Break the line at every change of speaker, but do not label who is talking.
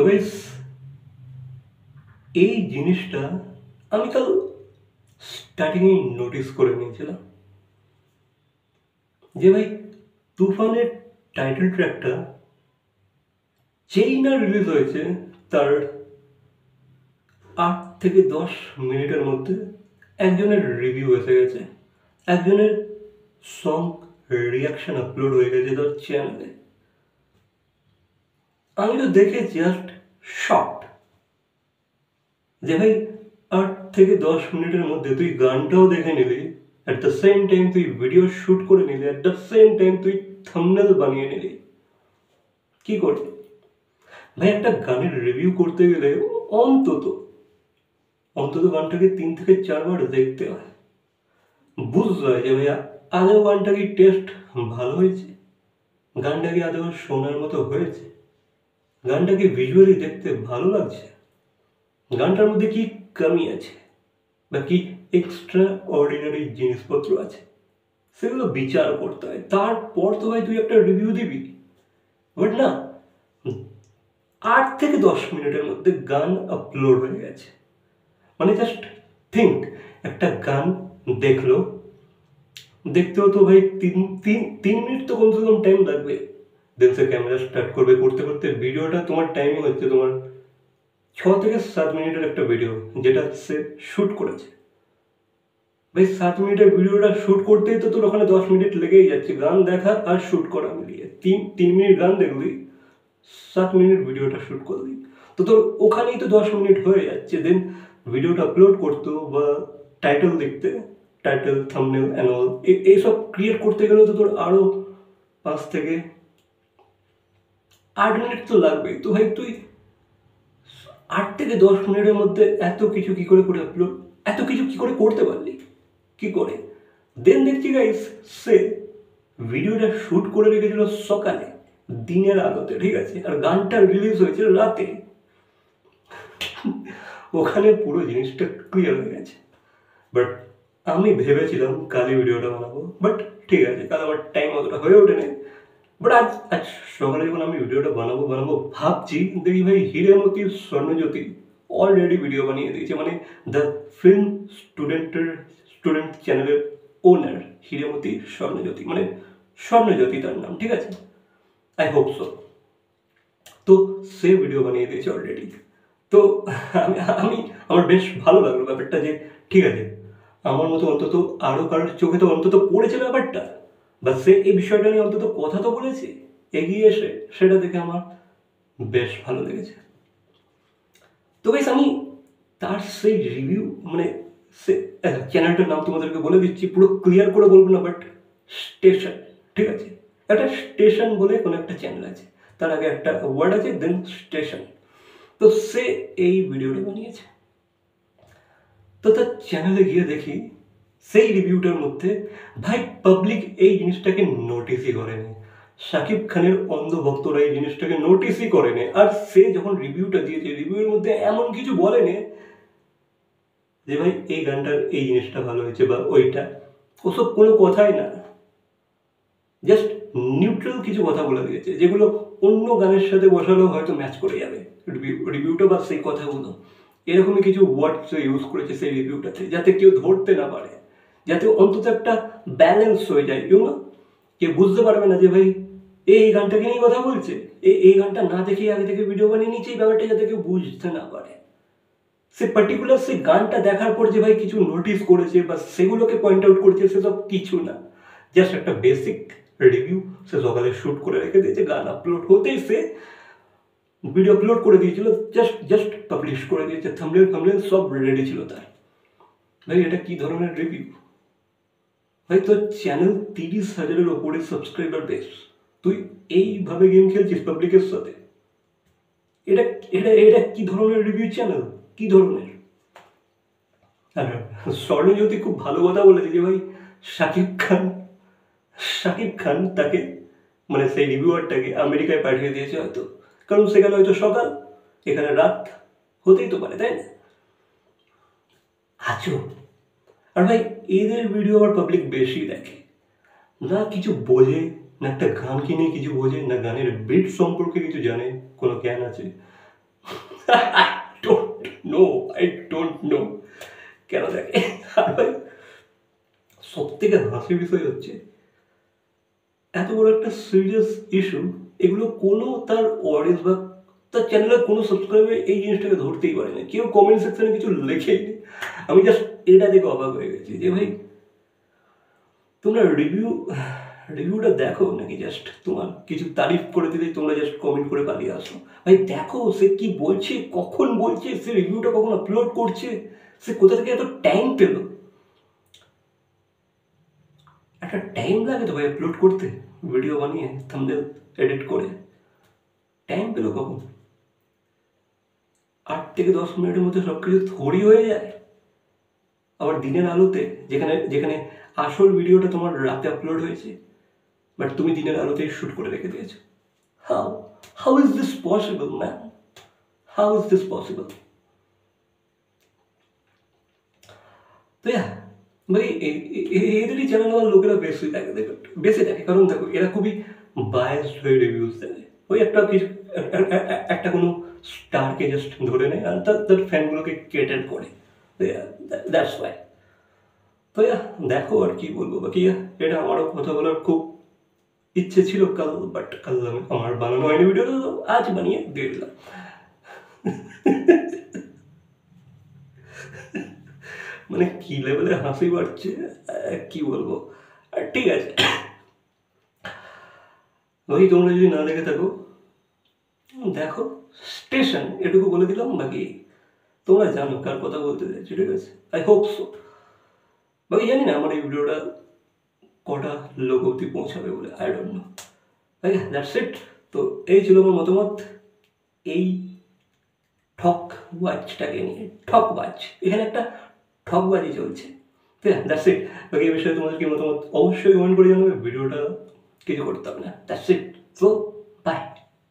তো গাইস এই জিনিসটা আমি কাল স্টার্টিংয়ে নোটিস করে নিয়েছিলাম যে ভাই তুফানের টাইটেল ট্র্যাকটা যেই না রিলিজ হয়েছে তার 8 থেকে 10 মিনিটের মধ্যে একজনের রিভিউ এসে গেছে, একজনের সং রিয়াকশন আপলোড হয়ে গেছে তার চ্যানেলে। আমি তো দেখে জাস্ট শকড যে ভাই 8 থেকে 10 মিনিটের মধ্যে তুই গানটাও দেখে নিলি, অ্যাট দ্য সেম টাইম তুই ভিডিও শুট করে নিলি, অ্যাট দ্য সেম টাইম তুই থাম্বনেল বানিয়ে নিলি। কি করে ভাই একটা গানের রিভিউ করতে গেলে অন্তত অন্তত গানটাকে 3 থেকে 4 বার দেখতে হয়, বুঝতে হয় যে ভাইয়া আদৌ গানটা কি টেস্ট ভালো হয়েছে, গানটা কি আদৌ শোনার মতো হয়েছে, গানটাকে ভিজুয়ালি দেখতে ভালো লাগছে, গানটার মধ্যে কি কমি আছে বা কি এক্সট্রা অর্ডিনারি জিনিসপত্র আছে, সেগুলো বিচার করতে হয়। তারপর তো ভাই তুই একটা রিভিউ দিবি। বাট না, 8 থেকে 10 মিনিটের মধ্যে গান আপলোড হয়ে গেছে। মানে জাস্ট থিঙ্ক, একটা গান দেখলো, দেখতেও তো ভাই 3 মিনিট তো কমসে কম টাইম লাগবে। দেন সে ক্যামেরা স্টার্ট করবে, করতে করতে ভিডিওটা তোমার টাইমিং হচ্ছে তোমার 6 থেকে 7 মিনিটের একটা ভিডিও যেটা সে শ্যুট করেছে। ভাই 7 মিনিটের ভিডিওটা শ্যুট করতেই তো তোর ওখানে 10 মিনিট লেগেই যাচ্ছে, গান দেখা আর শ্যুট করা মিলিয়ে। 3 মিনিট গান দেখলি, 7 মিনিট ভিডিওটা শ্যুট করলি, তো তোর ওখানেই তো 10 মিনিট হয়ে যাচ্ছে। দেন ভিডিওটা আপলোড করতো বা টাইটেল দেখতে, টাইটেল থাম্বনেল অ্যান্ড অল এইসব ক্রিয়েট করতে গেলেও তো তোর আরও 5 থেকে 8 মিনিট তো লাগবেই। তো ভাই তুই 8 থেকে 10 মিনিটের মধ্যে এত কিছু কি করে করে আপলোড, এত কিছু কি করে করতে পারলি, কি করে? দেন দেখছি গাইস সে ভিডিওটা শ্যুট করে রেখেছিল সকালে, দিনের আলোতে, ঠিক আছে, আর গানটা রিলিজ হয়েছিল রাতে। ওখানে পুরো জিনিসটা ক্লিয়ার হয়ে গেছে। বাট আমি ভেবেছিলাম কালই ভিডিওটা বানাবো, বাট ঠিক আছে, কাল আমার টাইম অতটা হয়ে ওঠেনি। বাট আজ আজ সকালে যখন আমি ভিডিওটা বানাবো ভাবছি, দেখি ভাই হীরামতি স্বর্ণজ্যোতি অলরেডি ভিডিও বানিয়ে দিয়েছে। মানে দ্য ফিল্ম স্টুডেন্ট চ্যানেলের ওনার হীরামতি স্বর্ণজ্যোতি, মানে স্বর্ণজ্যোতি তার নাম, ঠিক আছে, আই হোপ সো। তো সে ভিডিও বানিয়ে দিয়েছে অলরেডি। তো আমি আমি আমার বেশ ভালো লাগলো ব্যাপারটা যে ঠিক আছে, আমার মতো অন্তত আরও কারোর চোখে তো অন্তত পড়েছে ব্যাপারটা, বা সে এই বিষয়টা নিয়ে অন্তত কথা তো বলেছে এগিয়ে এসে, সেটা দেখে আমার বেশ ভালো লেগেছে। তো বেশ আমি তার সেই রিভিউ, মানে সে চ্যানেলটার নাম তোমাদেরকে বলে দিচ্ছি, পুরো ক্লিয়ার করে বলবো না, বাট স্টেশন, ঠিক আছে, একটা স্টেশন বলে কোনো একটা চ্যানেল আছে, তার আগে একটা ওয়ার্ড আছে, দেন স্টেশন। তো সে এই ভিডিওটা বানিয়েছে। তো তার চ্যানেলে গিয়ে দেখি সেই রিভিউটার মধ্যে ভাই পাবলিক এই জিনিসটাকে নোটিসই করেনি, শাকিব খানের অন্ধ ভক্তরা এই জিনিসটাকে নোটিসই করেনি। আর সে যখন রিভিউটা দিয়েছে, রিভিউর মধ্যে এমন কিছু বলেনি যে ভাই এই গানটার এই জিনিসটা ভালো হয়েছে বা ওইটা, ওসব কোনো কথাই না, জাস্ট নিউট্রাল কিছু কথা বলে দিয়েছে যেগুলো অন্য গানের সাথে বসালেও হয়তো ম্যাচ করে যাবে রিভিউটা বা সেই কথাগুলো। এরকমই কিছু ওয়ার্ডস ইউজ করেছে সেই রিভিউটাতে, যাতে কেউ ধরতে না পারে, যাতে অন্তত একটা ব্যালেন্স হয়ে যায়, কেউ বুঝতে পারবে না যে ভাই এই গানটাকে নিয়ে কথা বলছে, এই গানটা না দেখে আগে থেকে ভিডিও বানিয়ে নিচ্ছে, এই ব্যাপারটা যাতে কেউ বুঝতে না পারে। সে পার্টিকুলার সেই গানটা দেখার পর যে ভাই কিছু নোটিস করেছে বা সেগুলোকে পয়েন্ট আউট করছে, সেসব কিছু না, জাস্ট একটা বেসিক রিভিউ সে সকালে শ্যুট করে রেখে দিয়েছে, গান আপলোড হতেই সে ভিডিও আপলোড করে দিয়েছিল, জাস্ট পাবলিশ করে দিয়েছে, থাম্বনেল সব রেডি ছিল তার। ভাই এটা কি ধরনের রিভিউ? ভাই তোর চ্যানেল 30,000-এর ওপরে সাবস্ক্রাইবার বেস, তুই এইভাবে গেম খেলছিস পাবলিকের সাথে? এটা এটা এটা কি ধরনের রিভিউ চ্যানেল, কি ধরনের? আর স্বর্ণজ্যোতি খুব ভালো কথা বলেছে যে ভাই শাকিব খান তাকে, মানে সেই রিভিউয়ারটাকে আমেরিকায় পাঠিয়ে দিয়েছে হয়তো, কারণ সেখানে হয়তো সকাল, এখানে রাত হতেই তো পারে, তাই না? আছো। আর ভাই এদের ভিডিও আবার পাবলিক বেশি দেখে, না কিছু বোঝে, না একটা গানকে নিয়ে কিছু বোঝে, না গানের বিট সম্পর্কে কিছু জানে, কোনো জ্ঞান আছে, আই ডোন্ট নো কেন দেখে। আর ভাই সব থেকে হাসির বিষয় হচ্ছে এত বড় একটা সিরিয়াস ইস্যু, এগুলো কোনো তার অডিয়েন্স বা তার চ্যানেলের কোনো সাবস্ক্রাইবার এই জিনিসটাকে ধরতেই পারে না, কেউ কমেন্ট সেকশনে কিছু লেখেই নি। আমি জাস্ট এটা দেখে অবাক হয়ে গেছি যে ভাই তোমরা রিভিউটা দেখো নাকি জাস্ট তোমার কিছু তারিফ করে দিলেই তোমরা জাস্ট কমেন্ট করে পালিয়ে আসো। ভাই দেখো সে কি বলছে, কখন বলছে, সে রিভিউটা কখন আপলোড করছে, সে কোথা থেকে এত টাইম পেল। একটা টাইম লাগে তো ভাই আপলোড করতে, ভিডিও বানিয়ে থাম্বনেল এডিট করে, টাইম পেল কখন? 8 থেকে 10 মিনিটের মধ্যে সব কিছু থোড়ি হয়ে যায়, আবার দিনের আলোতে, যেখানে যেখানে আসল ভিডিওটা তোমার রাতে আপলোড হয়েছে, বাট তুমি দিনের আলোতেই শ্যুট করে রেখে দিয়েছো। How how is this possible man, how is this possible? তো ভাই এদেরই চ্যানেল আমার লোকেরা বেশি দেখে কারণ দেখো এরা খুবই বায়াসড হয়ে রিভিউজ দেয়। ওই একটা কিছু একটা কোনো স্টারকে জাস্ট ধরে নেয় আর তার ফ্যানগুলোকে কেটার করে, দ্যাটস ওয়াই। তো দেখো আর কি বলবো বাকি, এটা আমারও কথা বলার খুব ইচ্ছে ছিল কাল, বাট কাল আমার বানানো হয়নি ভিডিওটা, তো আজ বানিয়ে দিয়ে দিলাম। মানে কি লেভেলে হাসি পাচ্ছে কি বলবো। আর ঠিক আছে ওই তোমরা যদি না দেখে থাকো দেখো, স্টেশন এটুকু বলে দিলাম, বাকি তোমরা জানো কার কথা বলতে চাইছি, ঠিক আছে? I hope so. বাকি জানি না আমার এই ভিডিওটা কটা লোক অব্দি পৌঁছাবে বলে, I don't know. That's it. তো এই ছিল আমার মতামত এই ঠক ওয়াচটাকে নিয়ে। ঠক ওয়াচ, এখানে একটা ঠকবাজি চলছে। That's it. বাকি এই বিষয়ে তোমাদের কি মতামত অবশ্যই কমেন্ট করে জানাবে, ভিডিওটা কিছু করতে হবে না। That's it. সো